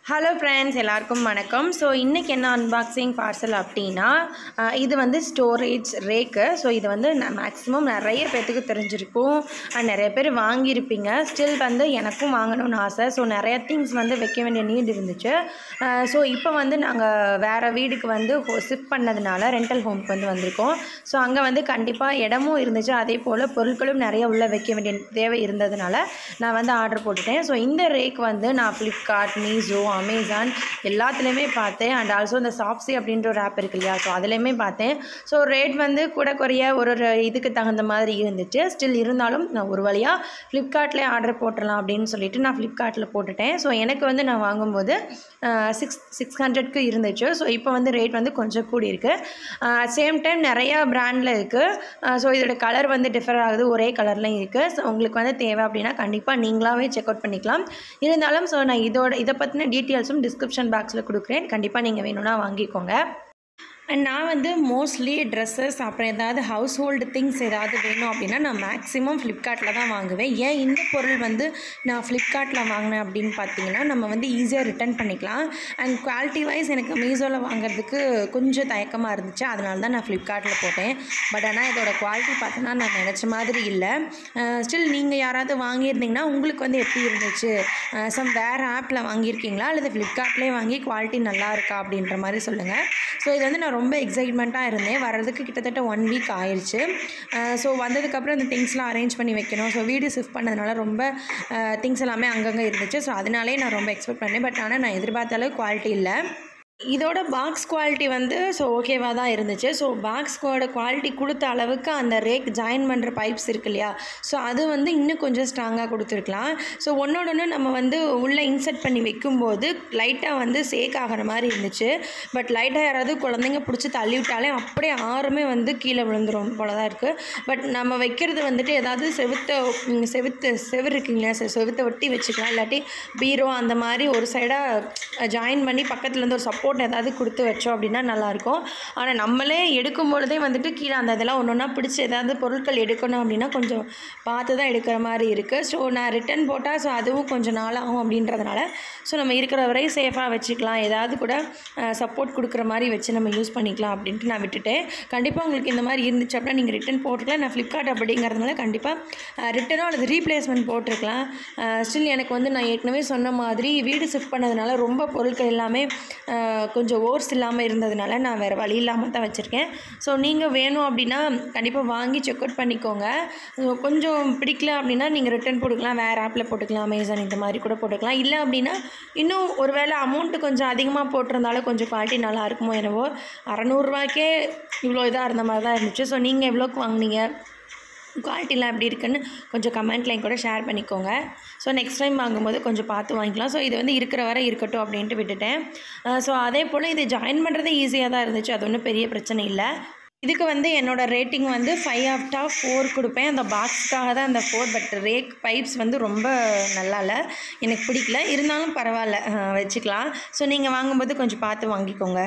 Hello friends, எல்லாருக்கும் வணக்கம். So இன்றைக்கி என்ன அன்பாக்சிங் பார்சல் அப்படின்னா, இது வந்து ஸ்டோரேஜ் ரேக்கு. ஸோ இது வந்து மேக்ஸிமம் நிறைய பேர்த்துக்கு தெரிஞ்சிருக்கும், நிறைய பேர் வாங்கியிருப்பீங்க. ஸ்டில் வந்து எனக்கும் வாங்கணும்னு ஆசை. ஸோ நிறைய திங்ஸ் வந்து வைக்க வேண்டிய நீட் இருந்துச்சு. ஸோ இப்போ வந்து நாங்கள் வேறு வீடுக்கு வந்து ஷிஃப்ட் பண்ணதுனால ரெண்டல் ஹோமுக்கு வந்து வந்திருக்கோம். ஸோ அங்கே வந்து கண்டிப்பாக இடமும் இருந்துச்சு, அதே போல் பொருட்களும் நிறைய உள்ளே வைக்க வேண்டிய தேவை இருந்ததுனால நான் வந்து ஆர்டர் போட்டுட்டேன். ஸோ இந்த ரேக் வந்து நான் ஃப்ளிப்கார்ட், மீஷோ, அமேசான் எல்லாத்துலேயுமே பார்த்தேன். அண்ட் ஆல்சோ இந்த சாப்ஸி அப்படின்ற ஒரு ஆப் இருக்கு இல்லையா, ஸோ அதுலேயுமே பார்த்தேன். ஸோ ரேட் வந்து கூட குறைய ஒரு இதுக்கு தகுந்த மாதிரி இருந்துச்சு. ஸ்டில் இருந்தாலும் நான் ஒரு வழியாக ஃப்ளிப்கார்ட்லேயே ஆர்டர் போட்டுடலாம் அப்படின்னு சொல்லிட்டு நான் ஃப்ளிப்கார்ட்டில் போட்டுட்டேன். ஸோ எனக்கு வந்து நான் வாங்கும்போது 600க்கு இருந்துச்சு. ஸோ இப்போ வந்து ரேட் வந்து கொஞ்சம் கூடி இருக்குது. சேம் டைம் நிறையா பிராண்டில் இருக்குது. ஸோ இதோட கலர் வந்து டிஃபர் ஆகுது, ஒரே கலர்லையும் இருக்குது. ஸோ உங்களுக்கு வந்து தேவை அப்படின்னா கண்டிப்பாக நீங்களாகவே செக் அவுட் பண்ணிக்கலாம். இருந்தாலும் ஸோ நான் இதை பற்றின டீட்டெயில்ஸும் டிஸ்கிரிப்ஷன் பாக்ஸில் கொடுக்குறேன். கண்டிப்பாக நீங்கள் வேணும்னா வாங்கிக்கோங்க. அண்ட் நான் வந்து மோஸ்ட்லி ட்ரெஸ்ஸஸ், அப்புறம் ஏதாவது ஹவுஸ் ஹோல்டு திங்ஸ் ஏதாவது வேணும் அப்படின்னா நான் மேக்ஸிமம் ஃப்ளிப்கார்ட்டில் தான் வாங்குவேன். ஏன் இந்த பொருள் வந்து நான் ஃப்ளிப்கார்ட்டில் வாங்கினேன் அப்படின்னு பார்த்தீங்கன்னா, நம்ம வந்து ஈஸியாக ரிட்டர்ன் பண்ணிக்கலாம். அண்ட் குவாலிட்டி வைஸ் எனக்கு மீஷோவில் வாங்குறதுக்கு கொஞ்சம் தயக்கமாக இருந்துச்சு, அதனால தான் நான் ஃப்ளிப்கார்ட்டில் போட்டேன். பட் ஆனால் இதோட குவாலிட்டி பார்த்தோன்னா நான் நினச்ச மாதிரி இல்லை. ஸ்டில் நீங்கள் யாராவது வாங்கியிருந்தீங்கன்னா உங்களுக்கு வந்து எப்படி இருந்துச்சு, வேறு ஆப்பில் வாங்கியிருக்கீங்களா அல்லது ஃப்ளிப்கார்ட்லேயே வாங்கி குவாலிட்டி நல்லா இருக்கா அப்படின்ற மாதிரி சொல்லுங்கள். ஸோ இது வந்து நான் ரொம்ப எக்ஸைட்மெண்ட்டாக இருந்தேன். வர்றதுக்கு கிட்டத்தட்ட 1 வீக் ஆயிடுச்சு. ஸோ வந்ததுக்கப்புறம் இந்த திங்ஸ்லாம் அரேஞ்ச் பண்ணி வைக்கணும். ஸோ வீடு ஷிஃப்ட் பண்ணதுனால ரொம்ப திங்ஸ் எல்லாமே அங்கங்கே இருந்துச்சு. ஸோ அதனாலே நான் ரொம்ப எக்ஸ்பெக்ட் பண்ணேன். பட் ஆனால் நான் எதிர்பார்த்த அளவுக்கு குவாலிட்டி இல்லை. இதோட பாக்ஸ் குவாலிட்டி வந்து ஓகேவாக தான் இருந்துச்சு. ஸோ பாக்ஸ்கோட குவாலிட்டி கொடுத்த அளவுக்கு அந்த ரேக் ஜாயின் பண்ணுற பைப்ஸ் இருக்கு இல்லையா, ஸோ அது வந்து இன்னும் கொஞ்சம் ஸ்ட்ராங்காக கொடுத்துருக்கலாம். ஸோ ஒன்று நம்ம வந்து உள்ளே இன்சர்ட் பண்ணி வைக்கும்போது லைட்டாக வந்து சேக் ஆகிற மாதிரி இருந்துச்சு. பட் லைட்டாக யாராவது குழந்தைங்க பிடிச்சி தள்ளி விட்டாலே அப்படியே ஆறுமே வந்து கீழே விழுந்துடும் போல தான் இருக்குது. பட் நம்ம வைக்கிறது வந்துட்டு ஏதாவது செவுறு இருக்குங்களா, செவுத்தை ஒட்டி வச்சுக்கலாம். இல்லாட்டி பீரோ அந்த மாதிரி ஒரு சைடாக ஜாயின் பண்ணி பக்கத்துலேருந்து ஒரு சப்போர்ட் ஏதாவது கொடுத்து வச்சோம் அப்படின்னா நல்லாயிருக்கும். ஆனால் நம்மளே எடுக்கும் பொழுதே வந்துட்டு கீழே அந்த இதெல்லாம் ஒன்று ஒன்றா பிடிச்சி ஏதாவது பொருட்கள் எடுக்கணும் அப்படின்னா கொஞ்சம் பார்த்து தான் எடுக்கிற மாதிரி இருக்குது. ஸோ நான் ரிட்டன் போட்டால் அதுவும் கொஞ்சம் நாள் ஆகும் அப்படின்றதுனால நம்ம இருக்கிற வரையும் சேஃபாக வச்சுக்கலாம். ஏதாவது கூட சப்போர்ட் கொடுக்குற மாதிரி வச்சு நம்ம யூஸ் பண்ணிக்கலாம் அப்படின்ட்டு நான் விட்டுட்டேன். கண்டிப்பாக உங்களுக்கு இந்த மாதிரி இருந்துச்சு அப்படின்னா நீங்கள் ரிட்டன் போட்டுக்கலாம். நான் ஃப்ளிப்கார்ட் அப்படிங்கிறதுனால கண்டிப்பாக ரிட்டனோ அல்லது ரீப்ளேஸ்மெண்ட் போட்டிருக்கலாம். ஸ்டில் எனக்கு வந்து நான் ஏற்கனவே சொன்ன மாதிரி வீடு ஷிஃப்ட் பண்ணதுனால ரொம்ப பொருட்கள் எல்லாமே கொஞ்சம் ஓர்ஸ் இல்லாமல் இருந்ததுனால நான் வேறு வழி இல்லாமல் தான் வச்சுருக்கேன். ஸோ நீங்கள் வேணும் அப்படின்னா கண்டிப்பாக வாங்கி செக் அவுட் பண்ணிக்கோங்க. கொஞ்சம் பிடிக்கல அப்படின்னா நீங்கள் ரிட்டன் போட்டுக்கலாம், வேறு ஆப்பில் போட்டுக்கலாம், அமேசான் இந்த மாதிரி கூட போட்டுக்கலாம். இல்லை அப்படின்னா இன்னும் ஒரு வேளை அமௌண்ட்டு கொஞ்சம் அதிகமாக போட்டிருந்தாலும் கொஞ்சம் குவாலிட்டி நல்லா இருக்குமோ என்னவோ, 600 ரூபாய்க்கே இவ்வளோ இதாக இருந்த மாதிரி தான் இருந்துச்சு. ஸோ நீங்கள் எவ்வளோக்கு வாங்கினீங்க, குவாலிட்டிலாம் எப்படி இருக்குன்னு கொஞ்சம் கமெண்ட்லையும் கூட ஷேர் பண்ணிக்கோங்க. ஸோ நெக்ஸ்ட் டைம் வாங்கும்போது கொஞ்சம் பார்த்து வாங்கிக்கலாம். ஸோ இது வந்து இருக்கிற வரை இருக்கட்டும் அப்படின்ட்டு விட்டுட்டேன். ஸோ அதே போல் இது ஜாயின் பண்ணுறது ஈஸியாக தான் இருந்துச்சு, அது ஒன்றும் பெரிய பிரச்சனை இல்லை. இதுக்கு வந்து என்னோடய ரேட்டிங் வந்து 5/4 கொடுப்பேன். அந்த பாக்ஸுக்காக தான் அந்த 4. பட் ரேக் பைப்ஸ் வந்து ரொம்ப நல்லா இல்லை, எனக்கு பிடிக்கல. இருந்தாலும் பரவாயில்ல, வச்சுக்கலாம். ஸோ நீங்கள் வாங்கும்போது கொஞ்சம் பார்த்து வாங்கிக்கோங்க.